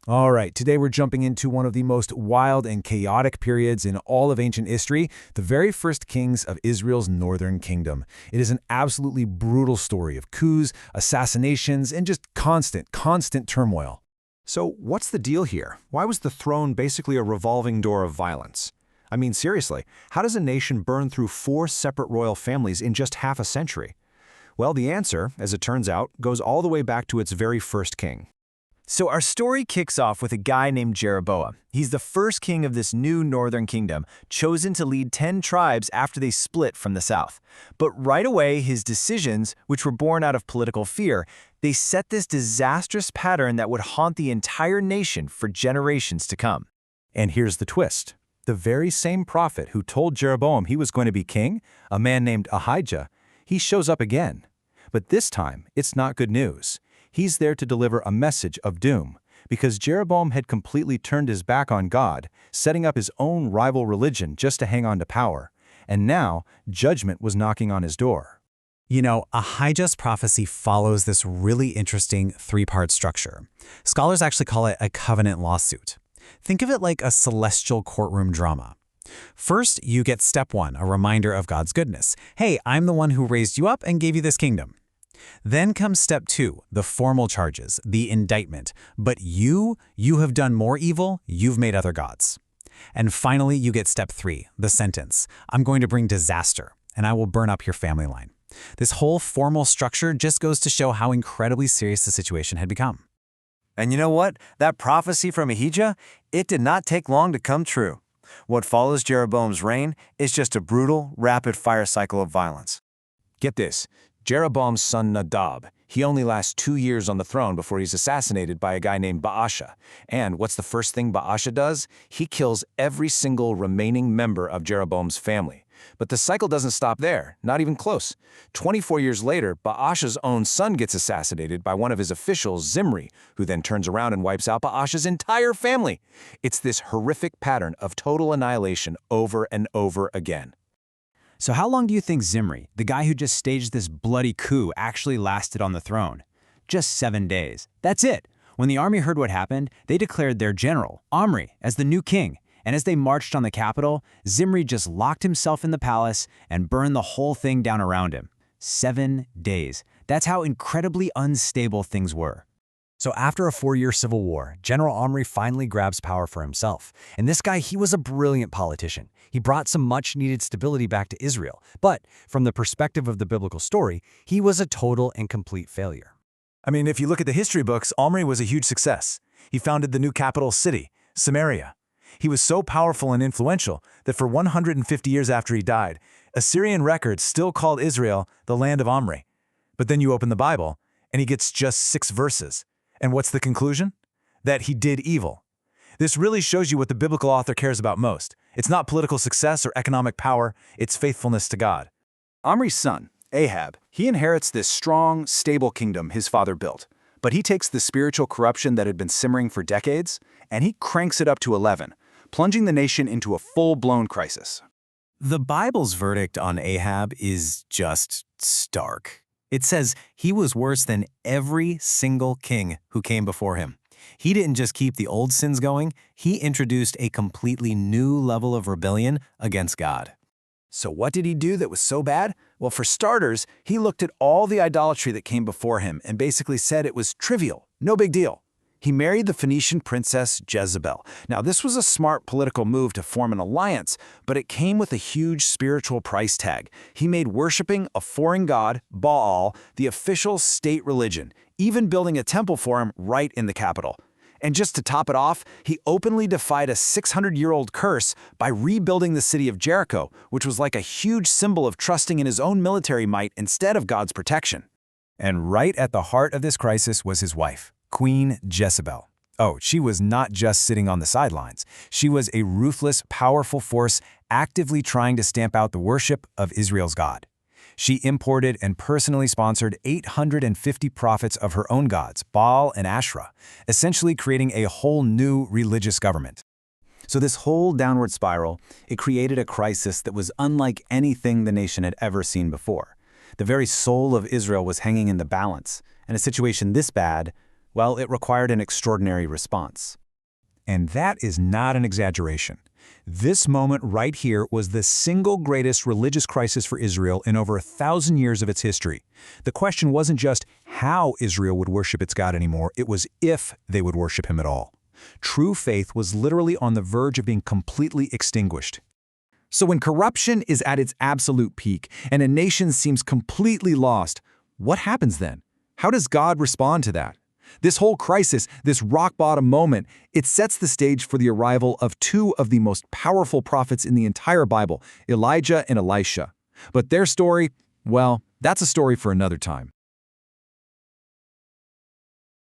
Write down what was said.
All right, today we're jumping into one of the most wild and chaotic periods in all of ancient history, the very first kings of Israel's northern kingdom. It is an absolutely brutal story of coups, assassinations, and just constant turmoil. So what's the deal here? Why was the throne basically a revolving door of violence? I mean, seriously, how does a nation burn through 4 separate royal families in just half a century? Well, the answer, as it turns out, goes all the way back to its very first king. So our story kicks off with a guy named Jeroboam. He's the first king of this new northern kingdom, chosen to lead 10 tribes after they split from the south. But right away, his decisions, which were born out of political fear, they set this disastrous pattern that would haunt the entire nation for generations to come. And here's the twist. The very same prophet who told Jeroboam he was going to be king, a man named Ahijah, he shows up again. But this time, it's not good news. He's there to deliver a message of doom, because Jeroboam had completely turned his back on God, setting up his own rival religion just to hang on to power. And now, judgment was knocking on his door. You know, Ahijah's prophecy follows this really interesting 3-part structure. Scholars actually call it a covenant lawsuit. Think of it like a celestial courtroom drama. First, you get step 1, a reminder of God's goodness. Hey, I'm the one who raised you up and gave you this kingdom. Then comes step 2, the formal charges, the indictment. But you have done more evil, you've made other gods. And finally, you get step 3, the sentence. I'm going to bring disaster, and I will burn up your family line. This whole formal structure just goes to show how incredibly serious the situation had become. And you know what? That prophecy from Ahijah, it did not take long to come true. What follows Jeroboam's reign is just a brutal, rapid-fire cycle of violence. Get this. Jeroboam's son Nadab, he only lasts 2 years on the throne before he's assassinated by a guy named Baasha. And what's the first thing Baasha does? He kills every single remaining member of Jeroboam's family. But the cycle doesn't stop there, not even close. 24 years later, Baasha's own son gets assassinated by one of his officials, Zimri, who then turns around and wipes out Baasha's entire family. It's this horrific pattern of total annihilation over and over again. So how long do you think Zimri, the guy who just staged this bloody coup, actually lasted on the throne? Just 7 days. That's it. When the army heard what happened, they declared their general, Omri, as the new king. And as they marched on the capital, Zimri just locked himself in the palace and burned the whole thing down around him. 7 days. That's how incredibly unstable things were. So after a 4-year civil war, General Omri finally grabs power for himself. And this guy, he was a brilliant politician. He brought some much-needed stability back to Israel. But from the perspective of the biblical story, he was a total and complete failure. I mean, if you look at the history books, Omri was a huge success. He founded the new capital city, Samaria. He was so powerful and influential that for 150 years after he died, Assyrian records still called Israel the land of Omri. But then you open the Bible, and he gets just 6 verses. And what's the conclusion? That he did evil. This really shows you what the biblical author cares about most. It's not political success or economic power, it's faithfulness to God. Omri's son, Ahab, he inherits this strong, stable kingdom his father built. But he takes the spiritual corruption that had been simmering for decades, and he cranks it up to 11, plunging the nation into a full-blown crisis. The Bible's verdict on Ahab is just stark. It says he was worse than every single king who came before him. He didn't just keep the old sins going, he introduced a completely new level of rebellion against God. So what did he do that was so bad? Well, for starters, he looked at all the idolatry that came before him and basically said it was trivial, no big deal. He married the Phoenician princess Jezebel. Now, this was a smart political move to form an alliance, but it came with a huge spiritual price tag. He made worshiping a foreign god, Baal, the official state religion, even building a temple for him right in the capital. And just to top it off, he openly defied a 600-year-old curse by rebuilding the city of Jericho, which was like a huge symbol of trusting in his own military might instead of God's protection. And right at the heart of this crisis was his wife, Queen Jezebel. Oh, she was not just sitting on the sidelines. She was a ruthless, powerful force actively trying to stamp out the worship of Israel's God. She imported and personally sponsored 850 prophets of her own gods, Baal and Asherah, essentially creating a whole new religious government. So this whole downward spiral, it created a crisis that was unlike anything the nation had ever seen before. The very soul of Israel was hanging in the balance, and a situation this bad Well, it required an extraordinary response. And that is not an exaggeration. This moment right here was the single greatest religious crisis for Israel in over 1,000 years of its history. The question wasn't just how Israel would worship its God anymore, it was if they would worship him at all. True faith was literally on the verge of being completely extinguished. So when corruption is at its absolute peak and a nation seems completely lost, what happens then? How does God respond to that? This whole crisis, this rock-bottom moment, it sets the stage for the arrival of two of the most powerful prophets in the entire Bible, Elijah and Elisha. But their story, well, that's a story for another time.